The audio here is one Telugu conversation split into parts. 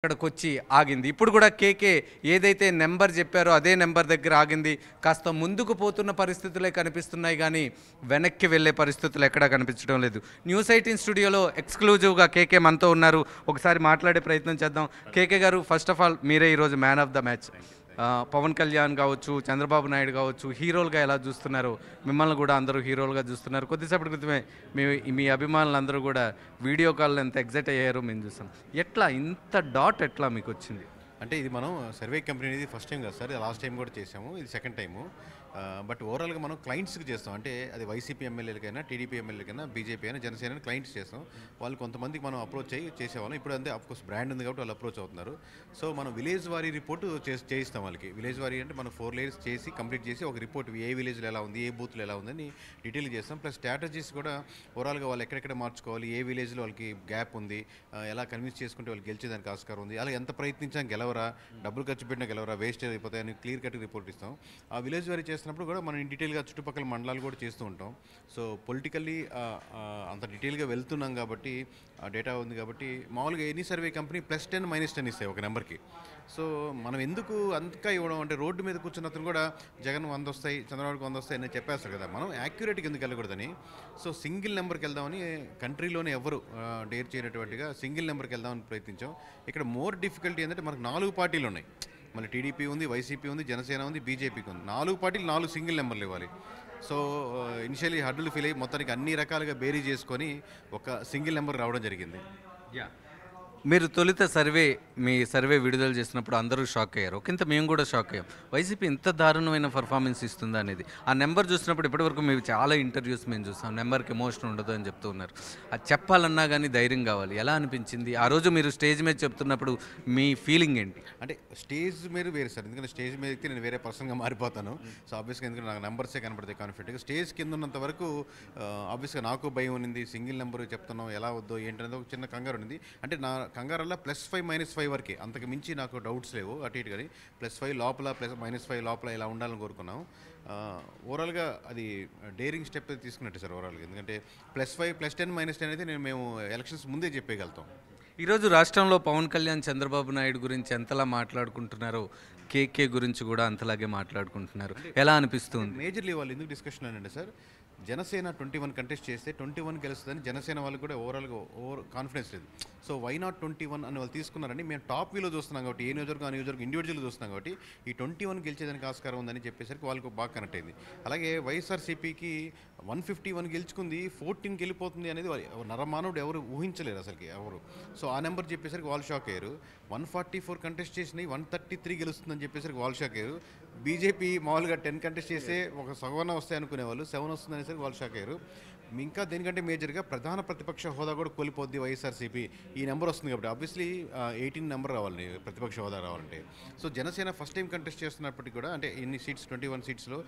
ఇక్కడికొచ్చి ఆగింది. ఇప్పుడు కూడా కేకే ఏదైతే నెంబర్ చెప్పారో అదే నెంబర్ దగ్గర ఆగింది. కాస్త ముందుకు పోతున్న పరిస్థితులే కనిపిస్తున్నాయి గానీ, వెనక్కి వెళ్ళే పరిస్థితులు ఎక్కడా కనిపించడం లేదు. న్యూస్ 18 స్టూడియోలో ఎక్స్‌క్లూజివ్‌గా కేకే మనతో ఉన్నారు. ఒకసారి మాట్లాడే ప్రయత్నం చేద్దాం. కేకే గారు, ఫస్ట్ ఆఫ్ ఆల్ మీరే ఈరోజు man of the match. Pawan Kalyan కావచ్చు, చంద్రబాబు నాయుడు కావచ్చు, హీరోలుగా ఎలా చూస్తున్నారో, మిమ్మల్ని కూడా అందరూ హీరోలుగా చూస్తున్నారు. కొద్దిసేపటి క్రితమే మీ మీ అభిమానులందరూ కూడా వీడియో కాల్‌లో ఎంత ఎక్సైట్ అయ్యారో మేము చూసాం. ఎట్లా ఇంత డాట్ ఎట్లా మీకొచ్చింది? అంటే ఇది మనం సర్వే కంపెనీ అనేది ఫస్ట్ టైం కాదు సార్, లాస్ట్ టైం కూడా చేసాము, ఇది సెకండ్ టైము. బట్ ఓవరాల్గా మనం క్లయింట్స్కి చేస్తాం. అంటే అది వైసీపీ ఎమ్మెల్యేలకైనా, టీడీపీ ఎమ్మెల్యేలకైనా, బీజేపీ అయినా, జనసేన క్లయింట్స్ చేస్తాం. వాళ్ళు కొంతమందికి మనం అప్రోచ్ అయ్యి చేసేవాళ్ళం. ఇప్పుడు అంతే, అఫ్కోర్స్ బ్రాండ్ ఉంది కాబట్టి వాళ్ళు అప్రోచ్ అవుతున్నారు. సో మనం విలేజ్ వారీ రిపోర్ట్ చేయిస్తాం వాళ్ళకి. విలేజ్ వారీ అంటే మనం 4 layers చేసి కంప్లీట్ చేసి ఒక రిపోర్ట్ ఏ విలేజ్లో ఎలా ఉంది, ఏ బూత్లో ఎలా ఉందని డీటెయిల్ చేస్తాం. ప్లస్ స్ట్రాటజీస్ కూడా ఓవరాల్గా వాళ్ళు ఎక్కడెక్కడ మార్చుకోవాలి, ఏ విలేజ్లో వాళ్ళకి గ్యాప్ ఉంది, ఎలా కన్విన్స్ చేసుకుంటే వాళ్ళు గెలిచేదానికి ఆస్కారం ఉంది, అలా ఎంత ప్రయత్నించాం గెలవరా, డబ్బులు ఖర్చు పెట్టినా గెలవరా, వేస్ట్ అయిపోతాయని క్లియర్ కట్ రిపోర్ట్ ఇస్తాం. ఆ విలేజ్ వారీ చేస్తున్నప్పుడు కూడా మనం డీటెయిల్గా చుట్టుపక్కల మండలాలు కూడా చేస్తూ ఉంటాం. సో పొలిటికల్లీ అంత డీటెయిల్గా వెళ్తున్నాం కాబట్టి, ఆ డేటా ఉంది కాబట్టి, మామూలుగా ఎనీ సర్వే కంపెనీ +10 -10 ఇస్తాయి ఒక నెంబర్కి. సో మనం ఎందుకు అంతగా ఇవ్వడం అంటే, రోడ్డు మీద కూర్చున్న అతను కూడా జగన్ 100 వస్తాయి, చంద్రబాబుకి 100 వస్తాయి అని చెప్పేస్తారు కదా, మనం యాక్యురేట్గా ఎందుకు వెళ్ళకూడదని. సో సింగిల్ నెంబర్కి వెళ్దామని, కంట్రీలోనే ఎవరు డేర్ చేయనటువంటిగా సింగిల్ నెంబర్కి వెళ్దామని ప్రయత్నించాం. ఇక్కడ మోర్ డిఫికల్టీ ఏంటంటే, మనకు 4 పార్టీలు ఉన్నాయి. మళ్ళీ టీడీపీ ఉంది, వైసీపీ ఉంది, జనసేన ఉంది, బీజేపీకి ఉంది. 4 పార్టీలు 4 సింగిల్ నెంబర్లు ఇవ్వాలి. సో ఇనిషియలీ హడ్డులు ఫీల్ అయ్యి మొత్తానికి అన్ని రకాలుగా బేరీ చేసుకొని ఒక సింగిల్ నెంబర్ రావడం జరిగింది. మీరు తొలుత మీ సర్వే విడుదల చేసినప్పుడు అందరూ షాక్ అయ్యారు. ఒకంత మేము కూడా షాక్ అయ్యాం. వైసీపీ ఇంత దారుణమైన పర్ఫార్మెన్స్ ఇస్తుందా అనేది. ఆ నెంబర్ చూసినప్పుడు ఇప్పటివరకు మేము చాలా ఇంటర్వ్యూస్ మేము చూసాం. నెంబర్కి ఎమోషన్ ఉండదు అని చెప్తూ ఉన్నారు. అది చెప్పాలన్నా కానీ ధైర్యం కావాలి. ఎలా అనిపించింది ఆ రోజు మీరు స్టేజ్ మీద చెప్తున్నప్పుడు? మీ ఫీలింగ్ ఏంటి? అంటే స్టేజ్ మీద వేరే సార్, ఎందుకంటే స్టేజ్ మీద ఎక్కితే నేను వేరే పర్సన్గా మారిపోతాను. సో ఆబ్వియస్గా ఎందుకంటే నాకు నెంబర్సే కనపడతాయి కాన్ఫిడెంట్గా. స్టేజ్ కింద ఉన్నంత వరకు ఆబ్వియస్గా నాకు భయం ఉన్నింది. సింగిల్ నెంబర్ చెప్తున్నాం, ఎలా వద్దో ఏంటనేది ఒక చిన్న కంగారు ఉన్నింది. అంటే నా కంగారల్లా +5 -5 వరకే, అంతకు మించి నాకు డౌట్స్ లేవు. అటు ఇటు కానీ +5 లోపల -5 లోపల ఇలా ఉండాలని కోరుకున్నాం. ఓవరాల్గా అది డేరింగ్ స్టెప్ తీసుకున్నట్టు సార్ ఓవరాల్గా. ఎందుకంటే +5 +10 -10 అయితే మేము ఎలక్షన్స్ ముందే చెప్పేయగలుగుతాం. ఈరోజు రాష్ట్రంలో పవన్ కళ్యాణ్, చంద్రబాబు నాయుడు గురించి ఎంతలా మాట్లాడుకుంటున్నారో, కేకే గురించి కూడా అంతలాగే మాట్లాడుకుంటున్నారు. ఎలా అనిపిస్తుంది? మేజర్లీ వాళ్ళు ఎందుకు డిస్కషన్ అంటే సార్, జనసేన 21 కంటెస్ట్ చేస్తే 21 గెలుస్తుందని జనసేన వాళ్ళకి కూడా ఓవరాల్గా కాన్ఫిడెన్స్ లేదు. సో వై నాట్ 21 అని వాళ్ళు తీసుకున్నారని మేము టాప్ వ్యూలో చూస్తున్నాం కాబట్టి, ఏ నియోజకవర్గం ఆ నియోజకవర్గం ఇండివిజువల్గా చూస్తున్నాం కాబట్టి, ఈ 21 గెలిచేదానికి ఆస్కారం ఉందని చెప్పేసరికి వాళ్ళకు బాగా కనెక్ట్ అయింది. అలాగే వైఎస్ఆర్సీపీకి 151 గెలుచుకుంది, 14కి వెళ్ళిపోతుంది అనేది నరమానవుడు ఎవరు ఊహించలేరు అసలుకి ఎవరు. సో ఆ నెంబర్ చెప్పేసరికి వాళ్ళు షాక్ అయ్యారు. 144 కంటెస్ట్ చేసినాయి, 133 గెలుస్తుందని చెప్పేసరికి వాళ్ళు షాక్ అయ్యారు. బీజేపీ మామూలుగా 10 కంటెస్ట్ చేస్తే ఒక సగవన వస్తాయి అనుకునేవాళ్ళు, 7 వస్తుంది అనేసరికి వాళ్ళు షాక్ అయ్యారు. ఇంకా దేనికంటే మేజర్గా ప్రధాన ప్రతిపక్ష హోదా కూడా కోల్పోద్ది వైఎస్ఆర్సీపీ, ఈ నెంబర్ వస్తుంది కాబట్టి. ఆబ్వియస్లీ 18 నెంబర్ రావాలి ప్రతిపక్ష హోదా రావాలంటే. So Janasena first time contest చేస్తున్నప్పటికీ కూడా, అంటే ఎన్ని సీట్స్, 21 సీట్స్లో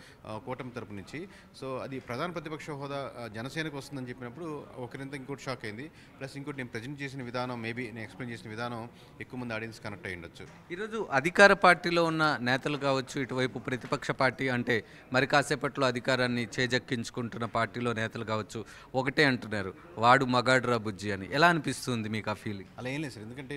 కూటమి తరపు నుంచి. సో అది ప్రధాన ప్రతిపక్ష హోదా జనసేనకు వస్తుందని చెప్పినప్పుడు ఒకరింత ఇంకోటి షాక్ అయింది. ప్లస్ ఇంకోటి నేను ప్రజెంట్ చేసిన విధానం, మేబీ నేను ఎక్స్ప్లెయిన్ చేసిన విధానం ఎక్కువ మంది ఆడియన్స్ కనెక్ట్ అయ్యి ఉండొచ్చు. ఈరోజు అధికార పార్టీలో ఉన్న నేతలు కావచ్చు, ఇటువైపు ప్రతిపక్ష పార్టీ అంటే మరి కాసేపట్లో అధికారాన్ని చేజెక్కించుకుంటున్న పార్టీలో నేతలు కావచ్చు, ఒకటే అంటున్నారు, వాడు మగాడ్రా బుజ్జి అని. ఎలా అనిపిస్తుంది మీకు ఆ ఫీలింగ్? అలా ఏం లేదు సార్, ఎందుకంటే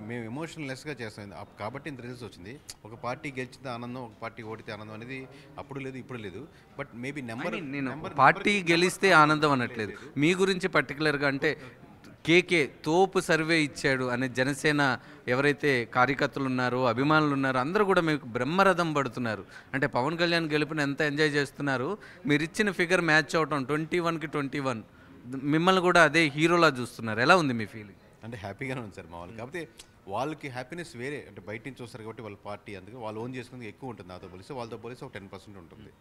మేము ఎమోషనల్లెస్గా చేస్తాం కాబట్టి ఇంత రిజల్ట్స్ వచ్చింది. ఒక పార్టీ గెలిచితే ఆనందం, ఒక పార్టీ ఓడితే ఆనందం అనేది అప్పుడు లేదు, ఇప్పుడు లేదు. బట్ మేబీ నేను పార్టీ గెలిస్తే ఆనందం అనట్లేదు, మీ గురించి పర్టికులర్గా. అంటే కేకే తోపు సర్వే ఇచ్చాడు అనే జనసేన ఎవరైతే కార్యకర్తలు ఉన్నారో, అభిమానులు ఉన్నారో, అందరూ కూడా మీకు బ్రహ్మరథం పడుతున్నారు. అంటే పవన్ కళ్యాణ్ గెలుపుని ఎంత ఎంజాయ్ చేస్తున్నారు. మీరు ఇచ్చిన ఫిగర్ మ్యాచ్ అవటం 21కి 21, మిమ్మల్ని కూడా అదే హీరోలా చూస్తున్నారు. ఎలా ఉంది మీ ఫీలింగ్? అంటే హ్యాపీగానే ఉంది సార్ మామూలు. కాకపోతే వాళ్ళకి హ్యాపీనెస్ వేరే, అంటే బయట నుంచి వస్తారు కాబట్టి వాళ్ళ పార్టీ, అందుకే వాళ్ళు ఓన్ చేసుకునేది ఎక్కువ ఉంటుంది. నాతో పోలిస్తే వాళ్ళతో పోలిస్తే ఒక 10% ఉంటుంది.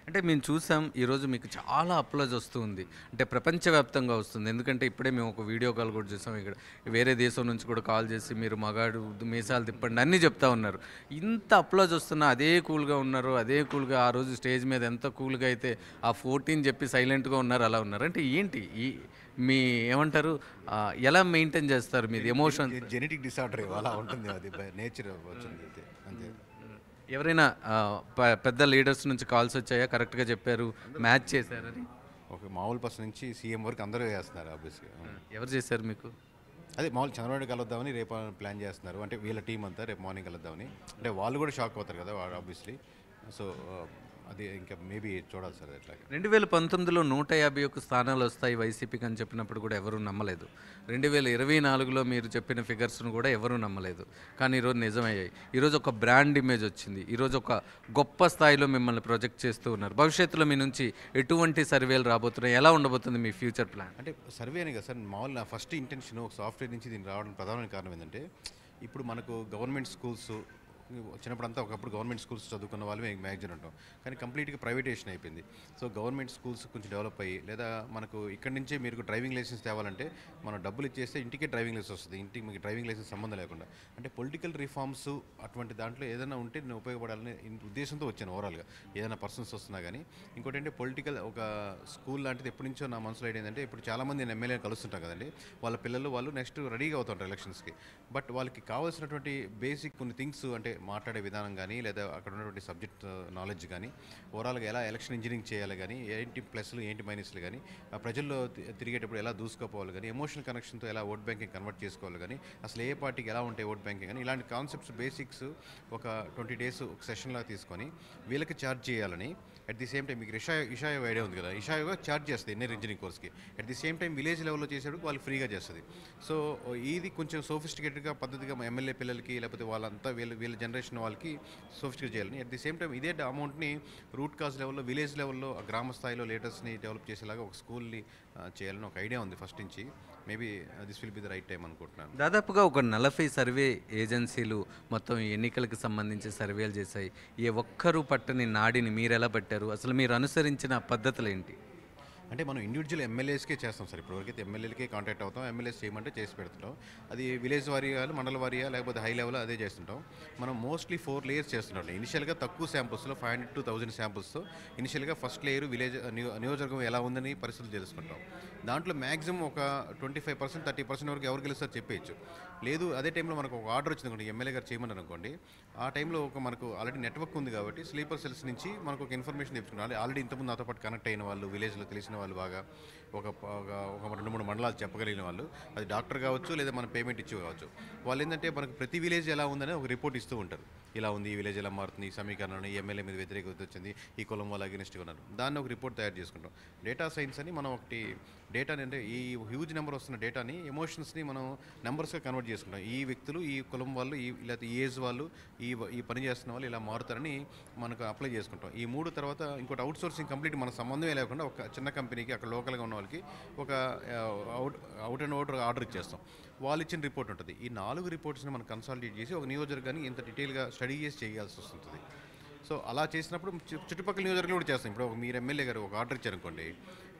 అంటే మేము చూసాం ఈరోజు మీకు చాలా అప్లోజ్ వస్తుంది, అంటే ప్రపంచవ్యాప్తంగా వస్తుంది. ఎందుకంటే ఇప్పుడే మేము ఒక వీడియో కాల్ కూడా చూసాం. ఇక్కడ వేరే దేశం నుంచి కూడా కాల్ చేసి మీరు మగాడు మీసాలు తిప్పండి అన్నీ చెప్తా ఉన్నారు. ఇంత అప్లోజ్ వస్తున్నా అదే కూల్గా ఉన్నారు, అదే కూల్గా ఆ రోజు స్టేజ్ మీద ఎంత కూల్గా అయితే ఆ 14 చెప్పి సైలెంట్గా ఉన్నారు, అలా ఉన్నారు. అంటే ఏంటి మీ ఏమంటారు, ఎలా మెయింటైన్ చేస్తారు మీది ఎమోషన్? జెనెటిక్ డిసార్డర్ అలా ఉంటుంది, అది నేచర్ వచ్చింది అంతే. ఎవరైనా పెద్ద లీడర్స్ నుంచి కాల్స్ వచ్చాయా, కరెక్ట్గా చెప్పారు, మ్యాచ్ చేశారని? ఒక మామూలు పర్సన్ నుంచి సీఎం వరకు అందరూ చేస్తున్నారు ఆబ్వియస్గా. ఎవరు చేశారు మీకు? అదే మామూలు చంద్రబాబు కలుద్దామని రేపు ప్లాన్ చేస్తున్నారు. అంటే వీళ్ళ టీం అంతా రేపు మార్నింగ్ కలుద్దామని. అంటే వాళ్ళు కూడా షాక్ అవుతారు కదా ఆబ్వియస్లీ. సో అది ఇంకా మేబీ చూడాలి సార్ ఎట్లా. 2019లో 151 స్థానాలు వస్తాయి వైసీపీకి అని చెప్పినప్పుడు కూడా ఎవరూ నమ్మలేదు. 2024లో మీరు చెప్పిన ఫిగర్స్ను కూడా ఎవరూ నమ్మలేదు. కానీ ఈరోజు నిజమయ్యాయి. ఈరోజు ఒక బ్రాండ్ ఇమేజ్ వచ్చింది. ఈరోజు ఒక గొప్ప స్థాయిలో మిమ్మల్ని ప్రొజెక్ట్ చేస్తూ ఉన్నారు. భవిష్యత్తులో మీ నుంచి ఎటువంటి సర్వేలు రాబోతున్నాయి? ఎలా ఉండబోతుంది మీ ఫ్యూచర్ ప్లాన్? అంటే సర్వే అని కదా సార్, మామూలు నా ఫస్ట్ ఇంటెన్షన్ ఒక సాఫ్ట్వేర్ నుంచి దీనికి రావడం ప్రధానమైన కారణం ఏంటంటే, ఇప్పుడు మనకు గవర్నమెంట్ స్కూల్స్ చిన్నప్పుడంతా ఒకప్పుడు గవర్నమెంట్ స్కూల్స్ చదువుకున్న వాళ్ళు మ్యాగజైన్ ఉంటాం, కానీ కంప్లీట్గా ప్రైవేటేషన్ అయిపోయింది. సో గవర్నమెంట్ స్కూల్స్ కొంచెం డెవలప్ అయ్యి, లేదా మనకు ఇక్కడి నుంచే మీరు డ్రైవింగ్ లైసెన్స్ తేవాలంటే మనం డబ్బులు ఇచ్చేస్తే ఇంటికే డ్రైవింగ్ లైసెన్స్ వస్తుంది, ఇంటికి మీకు డ్రైవింగ్ లైసెన్స్ సంబంధం లేకుండా. అంటే పొలిటికల్ రిఫార్మ్స్ అటువంటి దాంట్లో ఏదైనా ఉంటే నేను ఉపయోగపడాలని ఉద్దేశంతో వచ్చాను ఓవరాల్గా, ఏదైనా పర్సన్స్ వస్తున్నా కానీ. ఇంకోటి అంటే పొలిటికల్ ఒక స్కూల్ లాంటిది ఎప్పటి నుంచో నా మనసులో ఏంటంటే, ఇప్పుడు చాలామంది నేను ఎమ్మెల్యేని కలుస్తుంటాం కదండి, వాళ్ళ పిల్లలు వాళ్ళు నెక్స్ట్ రెడీగా అవుతుంటారు ఎలక్షన్స్కి. బట్ వాళ్ళకి కావాల్సినటువంటి బేసిక్ కొన్ని థింగ్స్, అంటే మాట్లాడే విధానం కానీ, లేదా అక్కడ ఉన్నటువంటి సబ్జెక్ట్ నాలెడ్జ్ కానీ, ఓవరాల్గా ఎలా ఎలక్షన్ ఇంజనీరింగ్ చేయాలి కానీ, ఏంటి ప్లస్లు ఏంటి మైనస్లు కానీ, ఆ ప్రజల్లో తిరిగేటప్పుడు ఎలా దూసుకోపోవాలి కానీ, ఎమోషనల్ కనెక్షన్తో ఎలా ఓట్ బ్యాంకింగ్ కన్వర్ట్ చేసుకోవాలి కానీ, అసలు ఏ పార్టీకి ఎలా ఉంటాయి ఓట్ బ్యాంకింగ్ కానీ, ఇలాంటి కాన్సెప్ట్స్ బేసిక్స్ ఒక 20 days ఒక సెషన్లా తీసుకొని వీళ్ళకి ఛార్జ్ చేయాలని. అట్ ది సేమ్ టైం మీకు ఇషాయో ఐడియా ఉంది కదా, ఇషాయోగా ఛార్జ్ చేస్తుంది ఎన్ఆర్ ఇంజనీరింగ్ కోర్స్కి. At the same time village లెవెల్లో చేసేటప్పుడు వాళ్ళు ఫ్రీగా చేస్తుంది. సో ఇది కొంచెం సోఫిస్టికేటెడ్గా పద్ధతిగా ఎమ్మెల్యే పిల్లలకి, లేకపోతే వాళ్ళంతా వీళ్ళ జనరేషన్ వాళ్ళకి సోఫిస్టికేట్ చేయాలని. అట్ ది సేమ్ టైం ఇదే అమౌంట్ని రూట్ కాజ్ లెవెల్లో, విలేజ్ లెవెల్లో, గ్రామ స్థాయిలో లీడర్స్ని డెవలప్ చేసేలాగా ఒక స్కూల్ని చేయాలని ఒక ఐడియా ఉంది ఫస్ట్ నుంచి. Maybe this will be the right time అనుకుంటున్నాను. దాదాపుగా ఒక 40 సర్వే ఏజెన్సీలు మొత్తం ఎన్నికలకు సంబంధించి సర్వేలు చేశాయి. ఏ ఒక్కరూ పట్టని నాడిని మీరు ఎలా పట్టారు? అసలు మీరు అనుసరించిన పద్ధతులు ఏంటి? అంటే మనం ఇండివిజువల్ ఎమ్మెల్యేస్కే చేస్తాం సార్. ఇప్పటివరకైతే ఎమ్మెల్యేలకే కాంటాక్ట్ అవుతాం, ఎమ్మెల్యేస్ చేయమంటే చేసి పెడుతుంటాం. అది విలేజ్ వారీగా, మండల వారీగా, లేకపోతే హై లెవెల్ అదే చేస్తుంటాం. మనం మోస్ట్లీ 4 layers చేస్తుంటాం. ఇనిషియల్గా తక్కువ శాంపుల్స్లో 500 to 1000 శాంపుల్స్తో ఇనిషియల్గా ఫస్ట్ లేయర్ విలేజ్ నియోజకవర్గం ఎలా ఉందని పరిస్థితులు తెలుసుకుంటాం. దాంట్లో మ్యాక్సిమం ఒక 25%, 30% వరకు ఎవరు గెలుస్తారో చెప్పేయచ్చు. లేదు అదే టైంలో మనకు ఒక ఆర్డర్ వచ్చింది అనుకోండి, ఎమ్మెల్యే గారు చేయమన్నారు అనుకోండి, ఆ టైంలో ఒక మనకు ఆల్రెడీ నెట్వర్క్ ఉంది కాబట్టి స్లీపర్ సెల్స్ నుంచి మనకు ఒక ఇన్ఫర్మేషన్ తెచ్చుకున్నాం. ఆల్రెడీ ఇంతకుముందు నాతో పాటు కనెక్ట్ అయిన వాళ్ళు, విలేజ్లో తెలిసిన వాళ్ళు, బాగా ఒక 2-3 మండలాలు చెప్పగలిగిన వాళ్ళు, అది డాక్టర్ కావచ్చు లేదా మన పేమెంట్ ఇచ్చి కావచ్చు, వాళ్ళు ఏంటంటే మనకు ప్రతి విలేజ్ ఎలా ఉందని ఒక రిపోర్ట్ ఇస్తూ ఉంటారు. ఇలా ఉంది, ఈ విలేజ్ ఎలా మారుతుంది, ఈ సమీకరణం, ఈ ఎమ్మెల్యే మీద వ్యతిరేకత వచ్చింది, ఈ కులం వాళ్ళు అగెనిస్ట్గా ఉన్నారు, దాన్ని ఒక రిపోర్ట్ తయారు చేసుకుంటాం. డేటా సైన్స్ అని మనం ఒకటి డేటాని, అంటే ఈ హ్యూజ్ నెంబర్ వస్తున్న డేటాని ఎమోషన్స్ని మనం నెంబర్స్గా కన్వర్ట్ చేసుకుంటాం. ఈ వ్యక్తులు, ఈ కులం వాళ్ళు, లేకపోతే ఈ ఏజ్ వాళ్ళు, ఈ పని చేస్తున్న వాళ్ళు ఇలా మారుతారని మనకు అప్లై చేసుకుంటాం. ఈ 3 తర్వాత ఇంకోటి అవుట్ సోర్సింగ్ కంప్లీట్ మన సంబంధమే లేకుండా ఒక చిన్న కంపెనీకి అక్కడ లోకల్గా ఉన్న వాళ్ళకి ఒక అవుట్ అండ్ అవుట్ ఆర్డర్ ఇచ్చేస్తాం. వాళ్ళు ఇచ్చిన రిపోర్ట్ ఉంటుంది. ఈ 4 రిపోర్ట్స్ని మనం కన్సాలిడేట్ చేసి ఒక నియోజకవర్గాన్ని ఇంత డీటెయిల్గా స్టడీ చేసి చేయాల్సి వస్తుంది. సో అలా చేసినప్పుడు చుట్టుపక్కల నియోజకవర్గాలు కూడా చేస్తాం. ఇప్పుడు మీరు ఎమ్మెల్యే గారు ఒక ఆర్డర్ ఇచ్చారనుకోండి,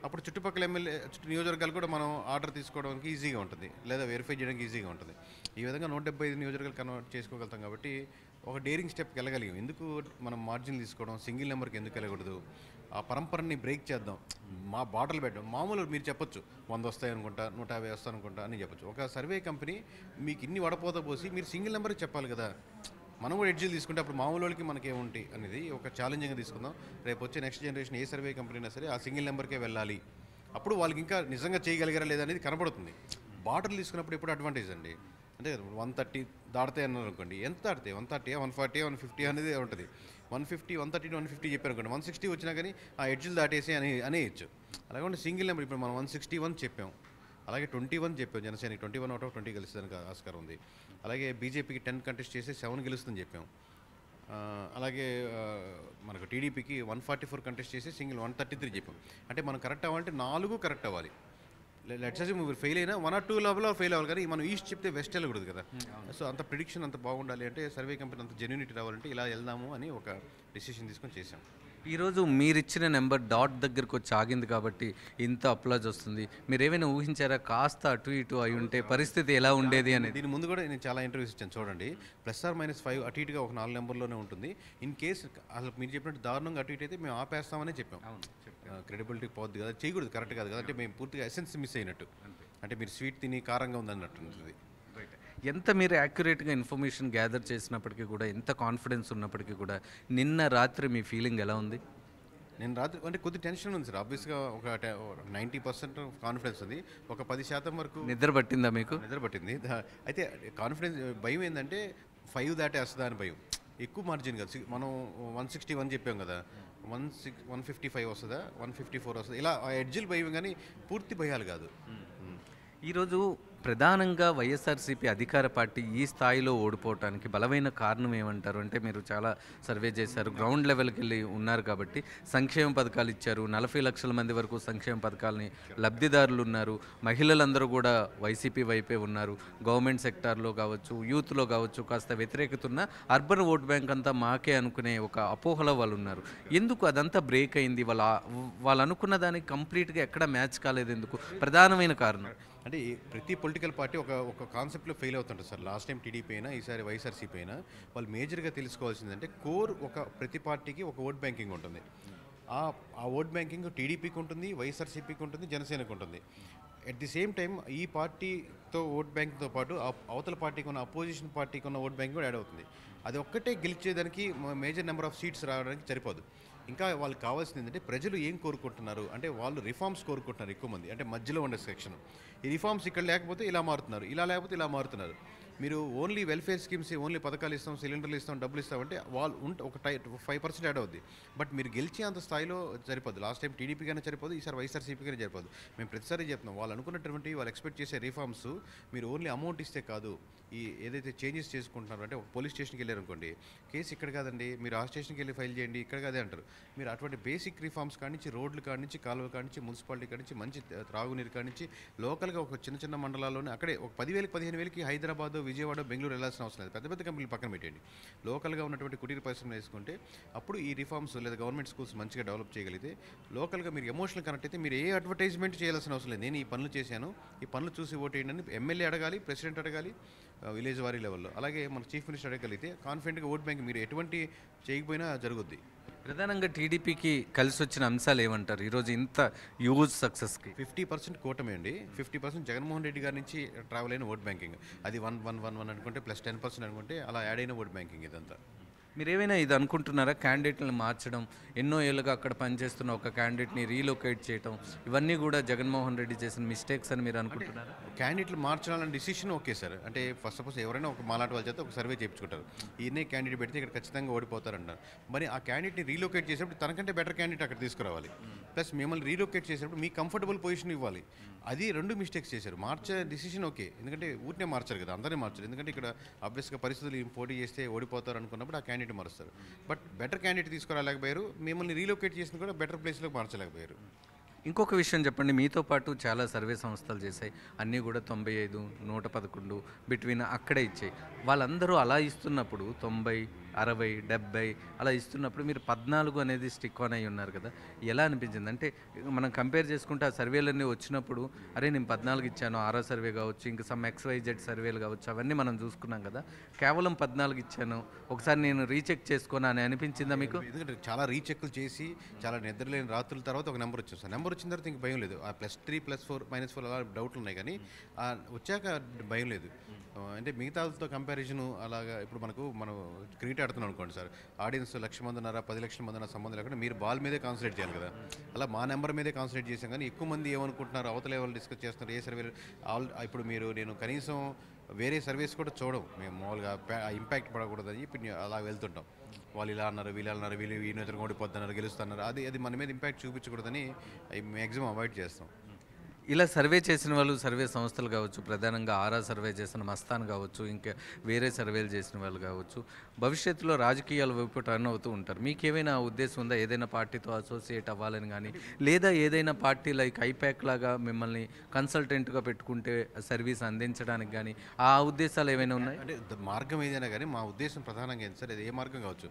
అప్పుడు చుట్టుపక్కల నియోజకవర్గాలు కూడా మనం ఆర్డర్ తీసుకోవడానికి ఈజీగా ఉంటుంది, లేదా వెరిఫై చేయడానికి ఈజీగా ఉంటుంది. ఈ విధంగా 175 నియోజకవర్గాలు కన్వర్ట్ చేసుకోగలుగుతాం. కాబట్టి ఒక డేరింగ్ స్టెప్కి వెళ్ళగలిగాం. ఎందుకు మనం మార్జిన్ తీసుకోవడం, సింగిల్ నెంబర్కి ఎందుకు వెళ్ళకూడదు, ఆ పరంపరని బ్రేక్ చేద్దాం, మా బాటలు పెట్టడం. మామూలు మీరు చెప్పొచ్చు 100 వస్తాయి అనుకుంటా, 150 వస్తాయి అనుకుంటా అని చెప్పొచ్చు. ఒక సర్వే కంపెనీ మీకు ఇన్ని వడపోత పోసి మీరు సింగిల్ నెంబర్కి చెప్పాలి కదా. మనం కూడా ఎడ్జీలు తీసుకుంటే అప్పుడు మామూలు వాళ్ళకి మనకేముంటాయి అనేది ఒక ఛాలెంజింగ్గా తీసుకుందాం. రేపు వచ్చే నెక్స్ట్ జనరేషన్ ఏ సర్వే కంపెనీ అయినా సరే ఆ సింగిల్ నెంబర్కే వెళ్ళాలి. అప్పుడు వాళ్ళకి ఇంకా నిజంగా చేయగలిగారా లేదా అనేది కనపడుతుంది. బాటలు తీసుకున్నప్పుడు ఎప్పుడు అడ్వాంటేజ్ అండి. అంటే 130 దాడతాయి అన్నారు అనుకోండి, ఎంత దాడితే 130, 140, 150 అనేది ఉంటుంది. 150, 130 to 150 చెప్పారు అనుకోండి, 160 వచ్చినా కానీ ఆ ఎడ్జీలు దాటేసి అనేయచ్చు. అలాగే సింగిల్ నెంబర్ ఇప్పుడు మనం 161 చెప్పాం, అలాగే 21 చెప్పాం. జనసేనకి 21 out of 20 గెలుస్తుందని ఆస్కారం ఉంది. అలాగే బీజేపీకి 10 కంటెస్ట్ చేసి 7 గెలుస్తుందని చెప్పాం. అలాగే మనకు టీడీపీకి 144 కంటెస్ట్ చేసి సింగిల్ 133 చెప్పాం. అంటే మనం కరెక్ట్ అవ్వాలంటే 4 కరెక్ట్ అవ్వాలి. లెట్స్ అజ్యూమ్ మీరు ఫెయిల్ అయినా 1 or 2 లోపల ఫెయిల్ అవ్వాలి, కానీ మనం ఈస్ట్ చెప్తే వెస్ట్ వెళ్ళకూడదు కదా. సో అంత ప్రిడిక్షన్ అంత బాగుండాలి అంటే, సర్వే కంపెనీ అంత జెన్యూనిటీ రావాలంటే ఇలా వెళ్దాము అని ఒక డెసిషన్ తీసుకొని చేసాం. ఈరోజు మీరిచ్చిన నెంబర్ డాట్ దగ్గరకు వచ్చి ఆగింది కాబట్టి ఇంత అప్లాజ్ వస్తుంది. మీరు ఏమైనా ఊహించారా కాస్త అటు ఇటు అయి ఉంటే పరిస్థితి ఎలా ఉండేది అనేది? దీని ముందు కూడా నేను చాలా ఇంటర్వ్యూస్ ఇచ్చాను చూడండి. +or-5 అటు ఇటుగా ఒక 4 నెంబర్లోనే ఉంటుంది. ఇన్ కేసు అసలు మీరు చెప్పినట్టు దారుణంగా అటు ఇటు అయితే మేము ఆపేస్తామనే చెప్పాం. క్రెడిబిలిటీ పోద్ది కదా, చేయకూడదు, కరెక్ట్ కాదు కదా. అంటే మేము పూర్తిగా ఎసెన్స్ మిస్ అయినట్టు, అంటే మీరు స్వీట్ తిని కారంగా ఉందన్నట్టు ఉంటుంది. ఎంత మీరు యాక్యురేట్గా ఇన్ఫర్మేషన్ గ్యాదర్ చేసినప్పటికీ కూడా, ఎంత కాన్ఫిడెన్స్ ఉన్నప్పటికీ కూడా, నిన్న రాత్రి మీ ఫీలింగ్ ఎలా ఉంది? నేను రాత్రి అంటే కొద్ది టెన్షన్ ఉంది సార్. ఆబ్వియస్గా ఒక 90% కాన్ఫిడెన్స్ ఉంది. ఒక 10% వరకు నిద్ర పట్టిందా మీకు? నిద్ర పట్టింది. అయితే కాన్ఫిడెన్స్ భయం ఏంటంటే 5 దాటేస్తుందా అని భయం. ఎక్కువ మార్జిన్ కాదు. మనం 161 చెప్పాం కదా, 155 వస్తుందా, 154 వస్తుందా, ఇలా ఆ ఎడ్జిల్ భయం కానీ పూర్తి భయాలు కాదు. ఈరోజు ప్రధానంగా వైఎస్ఆర్సీపీ అధికార పార్టీ ఈ స్థాయిలో ఓడిపోవటానికి బలమైన కారణం ఏమంటారు? అంటే మీరు చాలా సర్వే చేశారు, గ్రౌండ్ లెవెల్కి వెళ్ళి ఉన్నారు కాబట్టి సంక్షేమ పథకాలు ఇచ్చారు, 40 లక్షల మంది వరకు సంక్షేమ పథకాలని లబ్ధిదారులు ఉన్నారు, మహిళలందరూ కూడా వైసీపీ వైపే ఉన్నారు, గవర్నమెంట్ సెక్టార్లో కావచ్చు, యూత్లో కావచ్చు కాస్త వ్యతిరేకత ఉన్న అర్బన్ ఓట్ బ్యాంక్ అంతా మాకే అనుకునే ఒక అపోహలో వాళ్ళు ఉన్నారు. ఎందుకు అదంతా బ్రేక్ అయింది? వాళ్ళు అనుకున్న దానికి కంప్లీట్గా ఎక్కడ మ్యాచ్ కాలేదు ఎందుకు? ప్రధానమైన కారణం అంటే ప్రతి పొలిటికల్ పార్టీ ఒక కాన్సెప్ట్లో ఫెయిల్ అవుతుంటారు సార్. లాస్ట్ టైం టీడీపీ అయినా, ఈసారి వైఎస్ఆర్సీపీ అయినా, వాళ్ళు మేజర్గా తెలుసుకోవాల్సిందంటే కోర్ ప్రతి పార్టీకి ఒక ఓట్ బ్యాంకింగ్ ఉంటుంది. ఆ ఓట్ బ్యాంకింగ్ టీడీపీకి ఉంటుంది, వైఎస్ఆర్సీపీకి ఉంటుంది, జనసేనకు ఉంటుంది. అట్ ది సేమ్ టైం ఈ పార్టీతో ఓట్ బ్యాంక్తో పాటు అవతల పార్టీకి ఉన్న అపోజిషన్ పార్టీకి ఉన్న ఓట్ బ్యాంక్ కూడా యాడ్ అవుతుంది. అది ఒక్కటే గెలిచేదానికి మేజర్ నెంబర్ ఆఫ్ సీట్స్ రావడానికి సరిపోదు. ఇంకా వాళ్ళకి కావాల్సింది ఏంటంటే ప్రజలు ఏం కోరుకుంటున్నారు అంటే వాళ్ళు రిఫార్మ్స్ కోరుకుంటున్నారు ఎక్కువ మంది. అంటే మధ్యలో ఉండే సెక్షన్ ఈ రిఫార్మ్స్ ఇక్కడ లేకపోతే ఇలా మారుతున్నారు, ఇలా లేకపోతే ఇలా మారుతున్నారు. మీరు ఓన్లీ వెల్ఫేర్ స్కీమ్స్, ఓన్లీ పథకాలు ఇస్తాం, సిలిండర్లు ఇస్తాం, డబ్బులు ఇస్తామంటే వాళ్ళు ఒక 5% యాడ్ అవుద్ది. బట్ మీరు గెలిచే అంత స్థాయిలో సరిపోదు. లాస్ట్ టైం టీడీపీగానే సరిపోదు, ఈసారి వైఎస్ఆర్సీపీగానే సరిపోదు. మేము ప్రతిసారి చెప్తున్నాం, వాళ్ళు అనుకున్నటువంటి వాళ్ళు ఎక్స్పెక్ట్ చేసే రిఫార్మ్స్ మీరు ఓన్లీ అమౌంట్ ఇస్తే కాదు, ఈ ఏదైతే చేంజెస్ చేసుకుంటున్నారో అంటే ఒక పోలీస్ స్టేషన్కి వెళ్ళారనుకోండి, కేసు ఇక్కడ కాదండి, మీరు ఆ స్టేషన్కి వెళ్ళి ఫైల్ చేయండి, ఇక్కడ కాదే అంటారు. మీరు అటువంటి బేసిక్ రిఫార్మ్స్ కానించి, రోడ్లు కానించి, కాలువల కానించి, మున్సిపాలిటీ కానించి, మంచి త్రాగునీరు కానించి, లోకల్గా ఒక చిన్న చిన్న మండలాల్లోనే అక్కడే ఒక 10,000 15,000కి హైదరాబాద్, విజయవాడ, బెంగళూరు వెళ్ళాల్సిన అవసరం లేదు. పెద్ద పెద్ద కంపెనీలు పక్కన పెట్టండి, లోకల్గా ఉన్నటువంటి కుటీర పరిశ్రమలు వేసుకుంటే అప్పుడు ఈ రిఫార్మ్స్ లేదా గవర్నమెంట్ స్కూల్స్ మంచిగా డెవలప్ చేయగలిగితే, లోకల్గా మీరు ఎమోషనల్ కనెక్ట్ అయితే మీరు ఏ అడ్వర్టైజ్మెంట్ చేయాల్సిన అవసరం లేదు. నేను ఈ పనులు చేశాను, ఈ పనులు చూసి ఓటేయండి అని ఎమ్మెల్యే అడగాలి, ప్రెసిడెంట్ అడగాలి, విలేజ్ వారీ లెవెల్లో. అలాగే మన చీఫ్ మినిస్టర్ అడగలిగితే కాన్ఫిడెంట్గా ఓట్ బ్యాంక్ మీరు ఎటువంటి చేయకపోయినా జరుగుద్ది. ప్రధానంగా టీడీపీకి కలిసి వచ్చిన అంశాలు ఏమంటారు ఈరోజు ఇంత యూజ్ సక్సెస్కి? 50% కూటమి అండి, 50% జగన్మోహన్ రెడ్డి గారి నుంచి ట్రావెల్ అయిన ఓట్ బ్యాంకింగ్. అది 1 అనుకుంటే ప్లస్ 10% అనుకుంటే అలా యాడ్ అయిన ఓట్ బ్యాంకింగ్ ఇదంతా. మీరు ఏమైనా ఇది అనుకుంటున్నారా? క్యాండిడేట్లను మార్చడం, ఎన్నో ఏళ్ళుగా అక్కడ పనిచేస్తున్న ఒక క్యాండిడేట్ని రీలొకేట్ చేయడం, ఇవన్నీ కూడా జగన్మోహన్ రెడ్డి చేసిన మిస్టేక్స్ అని మీరు అనుకుంటున్నారా? క్యాండిడేట్లు మార్చాలన్న డిసిషన్ ఓకే సార్. అంటే ఫస్ట్ సపోజ్ ఎవరైనా ఒక మాలాంటి వాళ్ళ చేత ఒక సర్వే చేయించుకుంటారు, ఈయనే క్యాండిడేట్ పెడితే ఇక్కడ ఖచ్చితంగా ఓడిపోతారంటారు. మరి ఆ క్యాండిడేట్ని రీలొకేట్ చేసేప్పుడు తనకంటే బెటర్ క్యాండిడేట్ అక్కడ తీసుకురావాలి. ప్లస్ మిమ్మల్ని రీలొకేట్ చేసేప్పుడు మీ కంఫర్టబుల్ పొజిషన్ ఇవ్వాలి. అది 2 మిస్టేక్స్ చేశారు. మార్చే డిసిషన్ ఓకే, ఎందుకంటే ఊరినే మార్చారు కదా, అందరినీ మార్చారు. ఎందుకంటే ఇక్కడ ఆబ్వియస్గా పరిస్థితులు పోటీ చేస్తే ఓడిపోతారు అనుకున్నప్పుడు ఆ క్యాండిడేట్ మారుస్తారు. బట్ బెటర్ క్యాండిడేట్ తీసుకురాలేకపోయారు, మిమ్మల్ని రీలొకేట్ చేసిన కూడా బెటర్ ప్లేస్లోకి మార్చలేకపోయారు. ఇంకొక విషయం చెప్పండి, మీతో పాటు చాలా సర్వే సంస్థలు చేశాయి, అన్నీ కూడా 95, 111 బిట్వీన్ అక్కడే ఇచ్చాయి. వాళ్ళందరూ అలా ఇస్తున్నప్పుడు 90, 60, 70 అలా ఇస్తున్నప్పుడు మీరు 14 అనేది స్టిక్ ఆన్ అయి ఉన్నారు కదా, ఎలా అనిపించింది? అంటే మనం కంపేర్ చేసుకుంటే ఆ సర్వేలన్నీ వచ్చినప్పుడు అరే నేను 14 ఇచ్చాను, ఆరో సర్వే కావచ్చు, ఇంకా సమ్ XYZ సర్వేలు కావచ్చు, అవన్నీ మనం చూసుకున్నాం కదా, కేవలం 14 ఇచ్చాను, ఒకసారి నేను రీచెక్ చేసుకోనా అని అనిపించిందా మీకు? ఎందుకంటే చాలా రీచెక్లు చేసి చాలా నిద్రలేని రాత్రుల తర్వాత ఒక నెంబర్ వచ్చింది సార్. నెంబర్ వచ్చిన తర్వాత ఇంక భయం లేదు. ఆ +3, +4, -4 అలా డౌట్లు ఉన్నాయి, కానీ వచ్చాక భయం లేదు. అంటే మిగతాతో కంపారిజన్ అలాగా ఇప్పుడు మనం క్రికెట్ ఆడుతున్నాం అనుకోండి సార్, ఆడియన్స్ 1,00,000 మంది ఉన్నారా, 10 లక్షల మంది ఉన్నారా సంబంధం లేకుండా మీరు బాల్ మీదే కాన్సన్ట్రేట్ చేయాలి కదా. అలా మా నెంబర్ మీదే కాన్సన్ట్రేట్ చేసాం, కానీ ఎక్కువ మంది ఏమనుకుంటున్నారు, అవతల ఎవరు డిస్కస్ చేస్తున్నారు, ఏ సర్వేలు ఇప్పుడు నేను కనీసం వేరే సర్వీస్ కూడా చూడం. మేము మామూలుగా ఇంపాక్ట్ పడకూడదని చెప్పి అలా వెళ్తుంటాం. వాళ్ళు ఇలా అన్నారు, వీళ్ళు అన్నారు, వీళ్ళు ఈ ఎదురుగా ఓడిపోతున్నారు, గెలుస్తున్నారు, అది మన మీద ఇంపాక్ట్ చూపించకూడదని మ్యాక్సిమం అవాయిడ్ చేస్తాం. ఇలా సర్వే చేసిన వాళ్ళు, సర్వే సంస్థలు కావచ్చు, ప్రధానంగా ఆరా సర్వే చేసిన మస్తాన్ కావచ్చు, ఇంకా వేరే సర్వేలు చేసిన వాళ్ళు కావచ్చు, భవిష్యత్తులో రాజకీయాల వైపు టర్న్ అవుతూ ఉంటారు. మీకేమైనా ఉద్దేశం ఉందా ఏదైనా పార్టీతో అసోసియేట్ అవ్వాలని కానీ, లేదా ఏదైనా పార్టీ లైక్ ఐపాక్ లాగా మిమ్మల్ని కన్సల్టెంట్గా పెట్టుకుంటే సర్వీస్ అందించడానికి కానీ ఆ ఉద్దేశాలు ఏమైనా ఉన్నాయి? అంటే మార్గం ఏదైనా కానీ మా ఉద్దేశం ప్రధానంగా ఏంటి సార్, అది ఏ మార్గం కావచ్చు,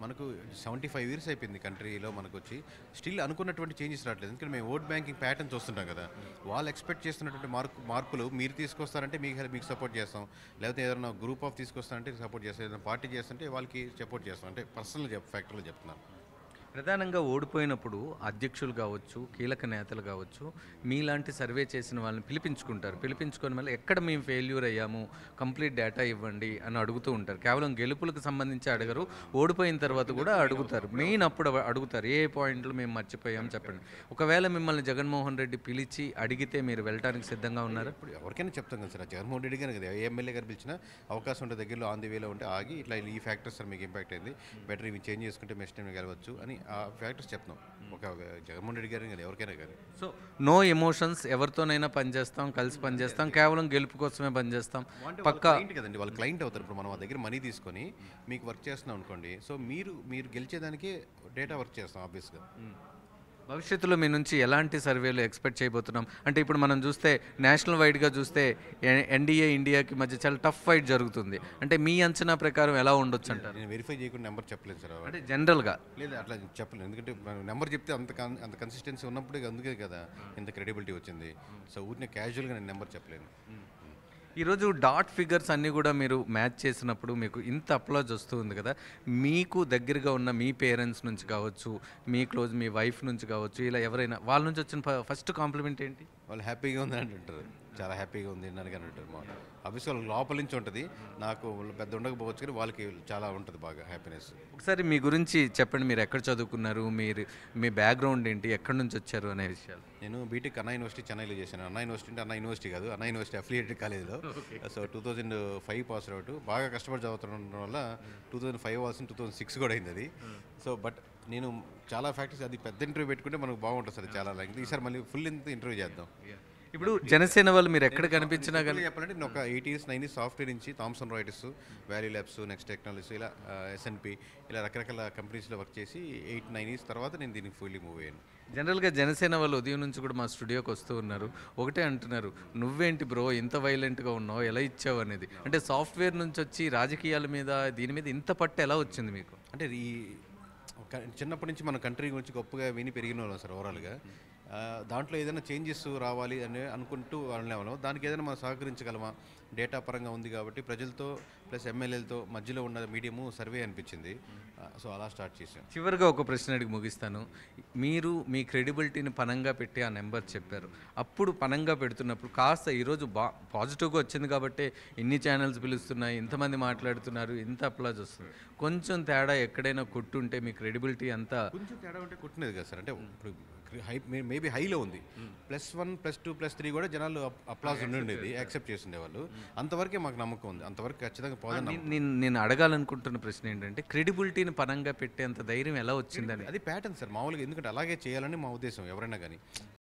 మనకు 75 years అయిపోయింది కంట్రీలో మనకు వచ్చి, స్టిల్ అనుకున్నటువంటి చేంజెస్ రావట్లేదు. ఎందుకంటే మేము ఓట్ బ్యాంకింగ్ ప్యాటర్న్ చూస్తుంటాం కదా, వాళ్ళు ఎక్స్పెక్ట్ చేస్తున్నటువంటి మార్పులు మీరు తీసుకొస్తారంటే మీకు సపోర్ట్ చేస్తాం, లేకపోతే ఏదైనా గ్రూప్ ఆఫ్ తీసుకొస్తారంటే సపోర్ట్ చేస్తాం, ఏదైనా పార్టీ చేస్తుంటే వాళ్ళకి సపోర్ట్ చేస్తాం. అంటే పర్సనల్ ఫ్యాక్టర్లో చెప్తున్నాను. ప్రధానంగా ఓడిపోయినప్పుడు అధ్యక్షులు కావచ్చు, కీలక నేతలు కావచ్చు, మీలాంటి సర్వే చేసిన వాళ్ళని పిలిపించుకుంటారు. పిలిపించుకొని మళ్ళీ ఎక్కడ మేము ఫెయిల్యూర్ అయ్యాము, కంప్లీట్ డేటా ఇవ్వండి అని అడుగుతూ ఉంటారు. కేవలం గెలుపులకు సంబంధించి అడగరు, ఓడిపోయిన తర్వాత కూడా అడుగుతారు. మెయిన్ అప్పుడు అడుగుతారు, ఏ పాయింట్లు మేము మర్చిపోయాం చెప్పండి. ఒకవేళ మిమ్మల్ని జగన్మోహన్ రెడ్డి పిలిచి అడిగితే మీరు వెళ్ళటానికి సిద్ధంగా ఉన్నారా? ఇప్పుడు ఎవరికైనా చెప్తాం కదా సార్, జగన్మోహన్ రెడ్డి గారు కదా ఏ ఎమ్మెల్యే గారు పిలిచినా అవకాశం ఉంటే దగ్గరలో ఆన్ ది వేలో ఉంటే ఆగి ఇట్లా ఈ ఫ్యాక్టర్స్ సార్ మీకు ఇంపాక్ట్ అయింది, బెటర్ ఇవి చేంజ్ చేసుకుంటే నెక్స్ట్ టైం గెలవచ్చు అని ఆ ఫ్యాక్టర్స్ చెప్తాం. ఒక జగన్మోహన్ రెడ్డి గారు కదా ఎవరికైనా కానీ. సో నో ఎమోషన్స్, ఎవరితోనైనా పనిచేస్తాం, కలిసి పనిచేస్తాం, కేవలం గెలుపు కోసమే పనిచేస్తాం. పక్కా క్లయింట్ కదండి, వాళ్ళ క్లయింట్ అవుతారు. ఇప్పుడు మనం ఆ దగ్గర మనీ తీసుకొని మీకు వర్క్ చేస్తున్నాం అనుకోండి, సో మీరు గెలిచేదానికి డేటా వర్క్ చేస్తాం ఆబ్వియస్గా. భవిష్యత్తులో మీ నుంచి ఎలాంటి సర్వేలు ఎక్స్పెక్ట్ చేయబోతున్నాం? అంటే ఇప్పుడు మనం చూస్తే నేషనల్ వైడ్గా చూస్తే ఎన్డీఏ ఇండియాకి మధ్య చాలా టఫ్ ఫైట్ జరుగుతుంది. అంటే మీ అంచనా ప్రకారం ఎలా ఉండొచ్చు అంటారు? నేను వెరిఫై చేయకుండా నెంబర్ చెప్పలేదు సార్. అంటే జనరల్గా లేదు అట్లా చెప్పలేను, ఎందుకంటే నెంబర్ చెప్తే అంత కన్సిస్టెన్సీ ఉన్నప్పుడే అందుకే కదా ఇంత క్రెడిబిలిటీ వచ్చింది. సో ఊరినే క్యాజువల్గా నేను నెంబర్ చెప్పలేను. ఈరోజు డాట్ ఫిగర్స్ అన్నీ కూడా మీరు మ్యాచ్ చేసినప్పుడు మీకు ఇంత అప్లాజ్ వస్తూ ఉంది కదా, మీకు దగ్గరగా ఉన్న మీ పేరెంట్స్ నుంచి కావచ్చు, మీ వైఫ్ నుంచి కావచ్చు, ఇలా ఎవరైనా వాళ్ళ నుంచి వచ్చిన ఫస్ట్ కాంప్లిమెంట్ ఏంటి? వాళ్ళు హ్యాపీగా ఉంది అని అంటారు, చాలా హ్యాపీగా ఉంది అని అంటారు. ఆబ్వియస్గా వాళ్ళకి లోపల నుంచి ఉంటుంది, నాకు పెద్ద ఉండకపోవచ్చు కానీ వాళ్ళకి చాలా ఉంటుంది బాగా హ్యాపీనెస్. ఒకసారి మీ గురించి చెప్పండి, మీరు ఎక్కడ చదువుకున్నారు, మీ బ్యాక్గ్రౌండ్ ఏంటి, ఎక్కడి నుంచి వచ్చారు అనే విషయాలు. నేను బీటెక్ అన్నా యూనివర్సిటీ చెన్నైలో చేశాను. అన్నా యూనివర్సిటీ అంటే అన్నా యూనివర్సిటీ కాదు, అన్నా యూనివర్సిటీ అఫిలియేటెడ్ కాలేజ్లో. సో 2005 పాస్ అవుట్, బాగా కష్టపడి చదువుతుండడం వల్ల 2005 అవ్వాల్సిన 2006 కూడా అయింది అది. సో బట్ నేను చాలా ఫ్యాక్టరీస్, అది పెద్ద ఇంటర్వ్యూ పెట్టుకుంటే మనకు బాగుంటుంది సార్, చాలా లైక్ ఈసారి మళ్ళీ ఫుల్ ఇంటర్వ్యూ చేద్దాం. ఇప్పుడు జనసేన వాళ్ళు మీరు ఎక్కడ కనిపించినా కానీ చెప్పాలంటే నేను ఒక 8 years 9 years సాఫ్ట్వేర్ నుంచి Thomson Reuters, Value Labs, next technology, ఇలా ఎస్ఎన్పి, ఇలా రకరకాల కంపెనీస్లో వర్క్ చేసి 8-9 years తర్వాత నేను దీనికి ఫుల్లీ మూవ్ అయ్యాను. జనరల్గా జనసేన వాళ్ళు ఉదయం నుంచి కూడా మా స్టూడియోకి వస్తూ ఉన్నారు, ఒకటే అంటున్నారు, నువ్వేంటి బ్రో ఇంత వైలెంట్గా ఉన్నావు, ఎలా ఇచ్చావు అనేది. అంటే సాఫ్ట్వేర్ నుంచి వచ్చి రాజకీయాల మీద దీని మీద ఇంత పట్టు ఎలా వచ్చింది మీకు? అంటే ఈ చిన్నప్పటి నుంచి మన కంట్రీ గురించి గొప్పగా విని పెరిగిన వాళ్ళం సార్ ఓవరాల్గా. దాంట్లో ఏదైనా చేంజెస్ రావాలి అని అనుకుంటూ వాళ్ళని దానికి ఏదైనా మనం సహకరించగలమా, డేటా పరంగా ఉంది కాబట్టి ప్రజలతో ప్లస్ ఎమ్మెల్యేలతో మధ్యలో ఉన్న మీడియము సర్వే అనిపించింది. సో అలా స్టార్ట్ చేసాం. చివరిగా ఒక ప్రశ్న అడిగి ముగిస్తాను. మీరు మీ క్రెడిబిలిటీని పనంగా పెట్టి ఆ నెంబర్ చెప్పారు, అప్పుడు పనంగా పెడుతున్నప్పుడు కాస్త ఈరోజు పాజిటివ్గా వచ్చింది కాబట్టి ఇన్ని ఛానల్స్ పిలుస్తున్నాయి, ఇంతమంది మాట్లాడుతున్నారు, ఇంత అప్లాజ్ వస్తుంది. కొంచెం తేడా ఎక్కడైనా కొట్టుంటే మీ క్రెడిబిలిటీ అంతా కొంచెం తేడా ఉంటే కొట్టినది కదా సార్. అంటే ఇప్పుడు హై మేబీ హైలో ఉంది, +1 +2 +3 కూడా జనాలు అప్లాజ్ ఉండేది, యాక్సెప్ట్ చేస్తుండే వాళ్ళు. అంతవరకే మాకు నమ్మకం ఉంది, అంతవరకు ఖచ్చితంగా పోదని. నేను అడగాలనుకుంటున్న ప్రశ్న ఏంటంటే క్రెడిబిలిటీని పనంగా పెట్టేంత ధైర్యం ఎలా వచ్చిందని. అది ప్యాటర్న్ సార్ మామూలుగా, ఎందుకంటే అలాగే చేయాలని మా ఉద్దేశం ఎవరైనా కానీ.